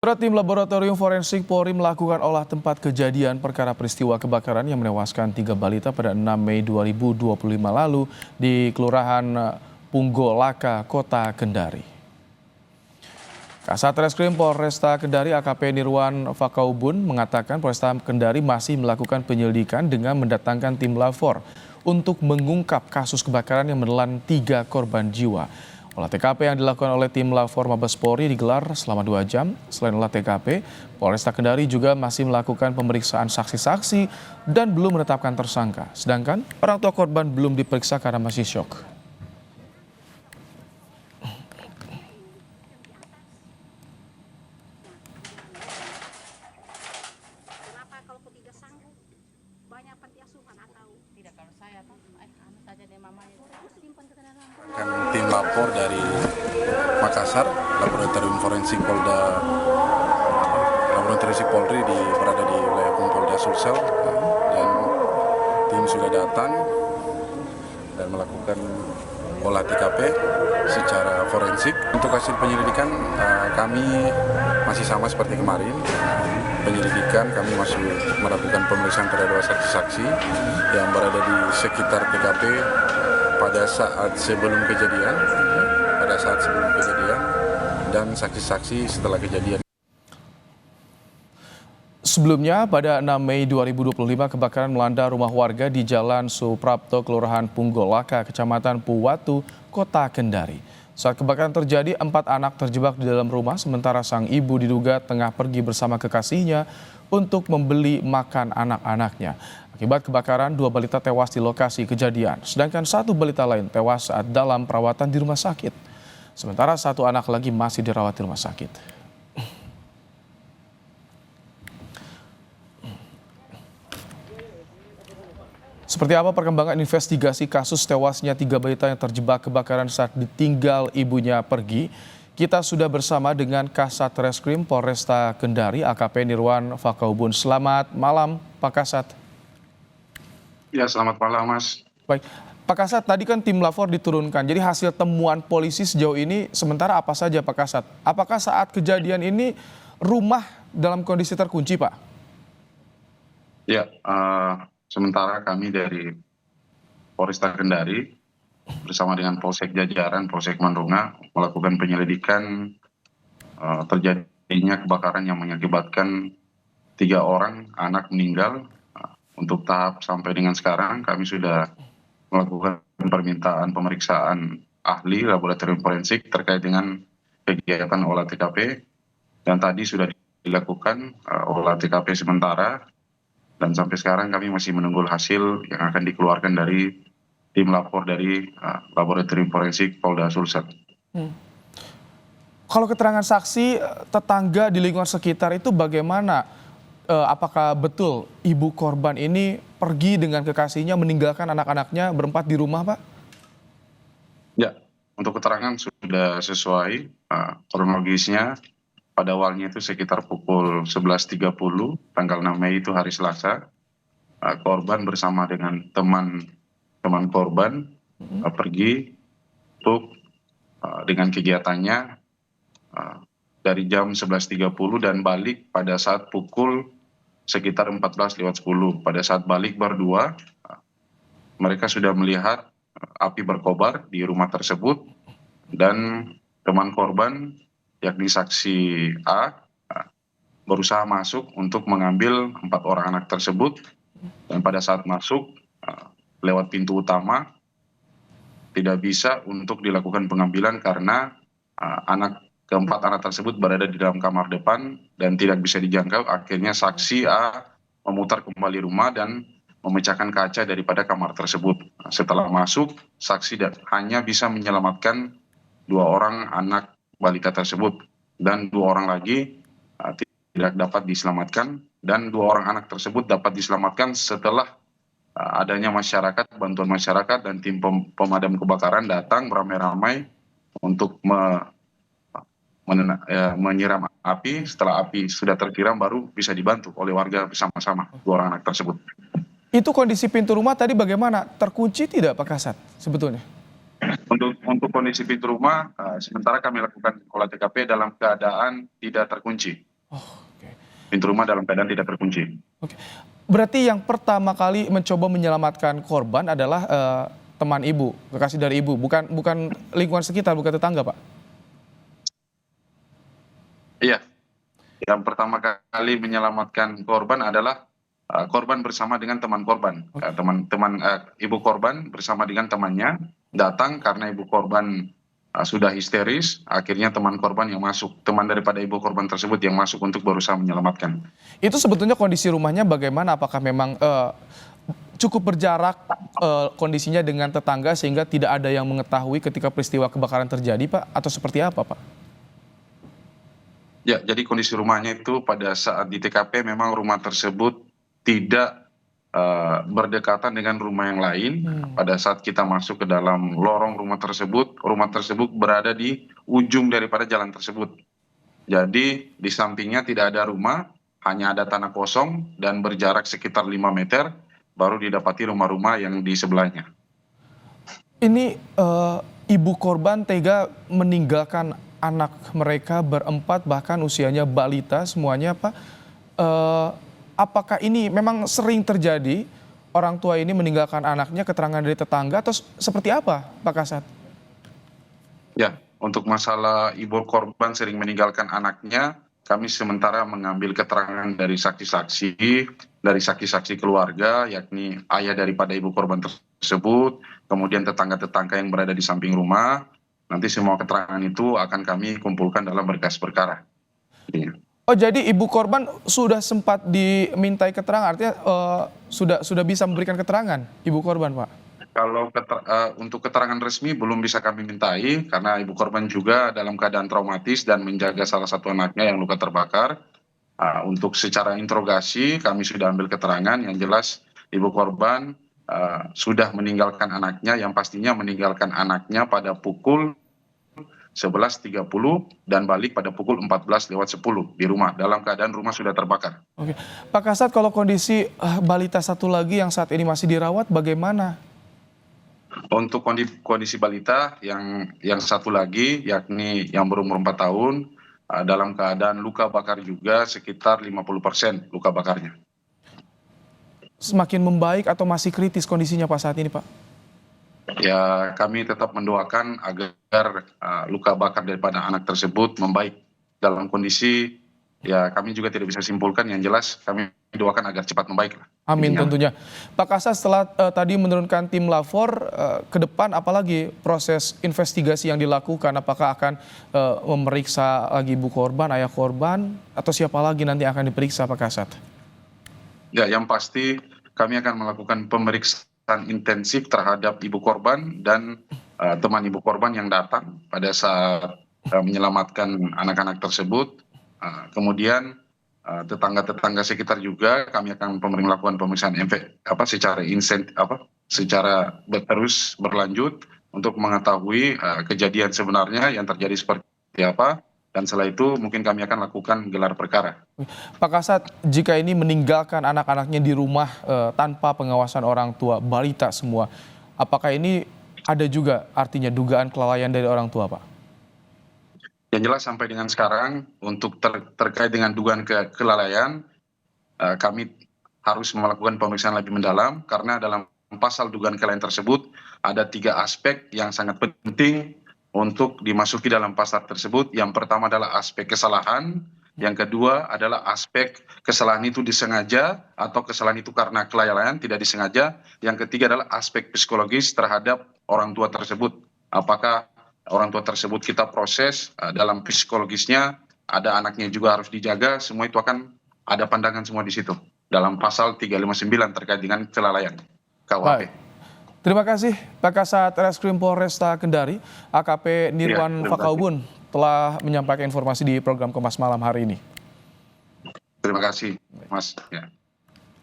Tim Laboratorium Forensik Polri melakukan olah tempat kejadian perkara peristiwa kebakaran yang menewaskan 3 balita pada 6 Mei 2025 lalu di Kelurahan Punggolaka, Kota Kendari. Kasat Reskrim Polresta Kendari AKP Nirwan Fakaubun mengatakan Polresta Kendari masih melakukan penyelidikan dengan mendatangkan tim Lafor untuk mengungkap kasus kebakaran yang menelan 3 korban jiwa. Olah TKP yang dilakukan oleh tim Lafor Mabes Polri digelar selama 2 jam. Selain olah TKP, Polresta Kendari juga masih melakukan pemeriksaan saksi-saksi dan belum menetapkan tersangka. Sedangkan orang tua korban belum diperiksa karena masih syok. Kenapa kalau ketiga sanggup banyak panti asuhan atau tidak? Kalau saya tuh saja deh mamanya simpan ke dalam. Tim lapor dari Makassar, Laboratorium Forensik Polri berada di wilayah Polda Sulsel, dan tim sudah datang dan melakukan olah TKP secara forensik. Untuk hasil penyelidikan kami masih sama seperti kemarin. Penyelidikan kami masih melakukan pemeriksaan terhadap saksi-saksi yang berada di sekitar TKP pada saat sebelum kejadian, dan saksi-saksi setelah kejadian. Sebelumnya, pada 6 Mei 2025, kebakaran melanda rumah warga di Jalan Suprapto, Kelurahan Punggolaka, Kecamatan Puwatu, Kota Kendari. Saat kebakaran terjadi, 4 anak terjebak di dalam rumah, sementara sang ibu diduga tengah pergi bersama kekasihnya untuk membeli makan anak-anaknya. Akibat kebakaran, 2 balita tewas di lokasi kejadian, sedangkan 1 balita lain tewas saat dalam perawatan di rumah sakit. Sementara 1 anak lagi masih dirawat di rumah sakit. Seperti apa perkembangan investigasi kasus tewasnya 3 balita yang terjebak kebakaran saat ditinggal ibunya pergi? Kita sudah bersama dengan Kasat Reskrim Polresta Kendari AKP Nirwan Fakaubun. Selamat malam, Pak Kasat. Ya, selamat malam, Mas. Baik, Pak Kasat, tadi kan tim Lafor diturunkan. Jadi hasil temuan polisi sejauh ini sementara apa saja, Pak Kasat? Apakah saat kejadian ini rumah dalam kondisi terkunci, Pak? Ya, sementara kami dari Polresta Kendari bersama dengan Polsek Jajaran, Polsek Mandunga melakukan penyelidikan terjadinya kebakaran yang mengakibatkan 3 orang anak meninggal. Untuk tahap sampai dengan sekarang kami sudah melakukan permintaan pemeriksaan ahli laboratorium forensik terkait dengan kegiatan olah TKP, dan tadi sudah dilakukan olah TKP sementara, dan sampai sekarang kami masih menunggu hasil yang akan dikeluarkan dari tim lapor dari Laboratorium Forensik Polda Sulsel. Kalau keterangan saksi, tetangga di lingkungan sekitar itu bagaimana? Apakah betul ibu korban ini pergi dengan kekasihnya meninggalkan anak-anaknya berempat di rumah, Pak? Ya, untuk keterangan sudah sesuai kronologisnya. Pada awalnya itu sekitar pukul 11.30 tanggal 6 Mei itu hari Selasa, korban bersama dengan teman korban pergi untuk dengan kegiatannya dari jam 11.30 dan balik pada saat pukul sekitar 14.10. Pada saat balik berdua, mereka sudah melihat api berkobar di rumah tersebut, dan teman korban yakni saksi A berusaha masuk untuk mengambil 4 orang anak tersebut, dan pada saat masuk lewat pintu utama tidak bisa untuk dilakukan pengambilan karena keempat anak tersebut berada di dalam kamar depan dan tidak bisa dijangkau. Akhirnya saksi A memutar kembali rumah dan memecahkan kaca daripada kamar tersebut. Setelah masuk, saksi hanya bisa menyelamatkan 2 orang anak balita tersebut, dan 2 orang lagi tidak dapat diselamatkan, dan 2 orang anak tersebut dapat diselamatkan setelah adanya bantuan masyarakat dan tim pemadam kebakaran datang beramai-ramai untuk menyiram api. Setelah api sudah tersiram baru bisa dibantu oleh warga bersama-sama 2 orang anak tersebut. Itu kondisi pintu rumah tadi bagaimana? Terkunci tidak, Pak Kasat, sebetulnya? Untuk kondisi pintu rumah, sementara kami lakukan olah TKP dalam keadaan tidak terkunci. Oke. Pintu rumah dalam keadaan tidak terkunci. Oke. Berarti yang pertama kali mencoba menyelamatkan korban adalah teman ibu, kekasih dari ibu, bukan lingkungan sekitar, bukan tetangga, Pak? Iya, yang pertama kali menyelamatkan korban adalah korban bersama dengan teman korban. Teman-teman ibu korban bersama dengan temannya datang karena ibu korban sudah histeris. Akhirnya teman korban yang masuk, teman daripada ibu korban tersebut yang masuk untuk berusaha menyelamatkan. Itu sebetulnya kondisi rumahnya bagaimana? Apakah memang cukup berjarak kondisinya dengan tetangga sehingga tidak ada yang mengetahui ketika peristiwa kebakaran terjadi, Pak? Atau seperti apa, Pak? Ya, jadi kondisi rumahnya itu pada saat di TKP memang rumah tersebut tidak berdekatan dengan rumah yang lain. Pada saat kita masuk ke dalam lorong rumah tersebut berada di ujung daripada jalan tersebut. Jadi di sampingnya tidak ada rumah, hanya ada tanah kosong dan berjarak sekitar 5 meter baru didapati rumah-rumah yang di sebelahnya. Ini ibu korban tega meninggalkan anak mereka berempat, bahkan usianya balita semuanya, Pak. Apakah ini memang sering terjadi orang tua ini meninggalkan anaknya, keterangan dari tetangga, atau seperti apa, Pak Kasat? Ya, untuk masalah ibu korban sering meninggalkan anaknya, kami sementara mengambil keterangan dari saksi-saksi keluarga, yakni ayah daripada ibu korban tersebut, kemudian tetangga-tetangga yang berada di samping rumah. Nanti semua keterangan itu akan kami kumpulkan dalam berkas perkara. Oh, jadi ibu korban sudah sempat dimintai keterangan, artinya sudah bisa memberikan keterangan ibu korban, Pak? Kalau untuk keterangan resmi belum bisa kami mintai karena ibu korban juga dalam keadaan traumatis dan menjaga salah satu anaknya yang luka terbakar. Untuk secara interogasi kami sudah ambil keterangan, yang jelas ibu korban sudah meninggalkan anaknya, yang pastinya meninggalkan anaknya pada pukul 11.30 dan balik pada pukul 14:10 di rumah, dalam keadaan rumah sudah terbakar. Oke, Pak Kasat, kalau kondisi balita satu lagi yang saat ini masih dirawat bagaimana? Untuk kondisi balita yang satu lagi, yakni yang berumur 4 tahun, dalam keadaan luka bakar juga sekitar 50% luka bakarnya. Semakin membaik atau masih kritis kondisinya, Pak, saat ini, Pak? Ya, kami tetap mendoakan agar luka bakar daripada anak tersebut membaik dalam kondisi, ya kami juga tidak bisa simpulkan, yang jelas kami doakan agar cepat membaik. Amin Intinya. tentunya. Pak Kasat, setelah tadi menurunkan tim lapor, ke depan apalagi proses investigasi yang dilakukan? Apakah akan memeriksa lagi ibu korban, ayah korban, atau siapa lagi nanti akan diperiksa, Pak Kasat? Ya, yang pasti kami akan melakukan pemeriksaan intensif terhadap ibu korban dan teman ibu korban yang datang pada saat menyelamatkan anak-anak tersebut. Kemudian tetangga-tetangga sekitar juga kami akan melakukan pemeriksaan secara terus berlanjut untuk mengetahui kejadian sebenarnya yang terjadi seperti apa, dan setelah itu mungkin kami akan lakukan gelar perkara. Pak Kasat, jika ini meninggalkan anak-anaknya di rumah tanpa pengawasan orang tua, balita semua, apakah ini ada juga artinya dugaan kelalaian dari orang tua, Pak? Yang jelas sampai dengan sekarang untuk terkait dengan dugaan kelalaian, kami harus melakukan pemeriksaan lebih mendalam karena dalam pasal dugaan kelalaian tersebut ada 3 aspek yang sangat penting untuk dimasuki dalam pasal tersebut. Yang pertama adalah aspek kesalahan, yang kedua adalah aspek kesalahan itu disengaja atau kesalahan itu karena kelalaian tidak disengaja, yang ketiga adalah aspek psikologis terhadap orang tua tersebut. Apakah orang tua tersebut kita proses dalam psikologisnya, ada anaknya juga harus dijaga, semua itu akan ada pandangan semua di situ dalam pasal 359 terkait dengan kelalaian KUHP. Baik. Terima kasih Pak Kasat Reskrim Polresta Kendari, AKP Nirwan Fakaubun, telah menyampaikan informasi di program Kompas Malam hari ini. Terima kasih, Mas. Ya.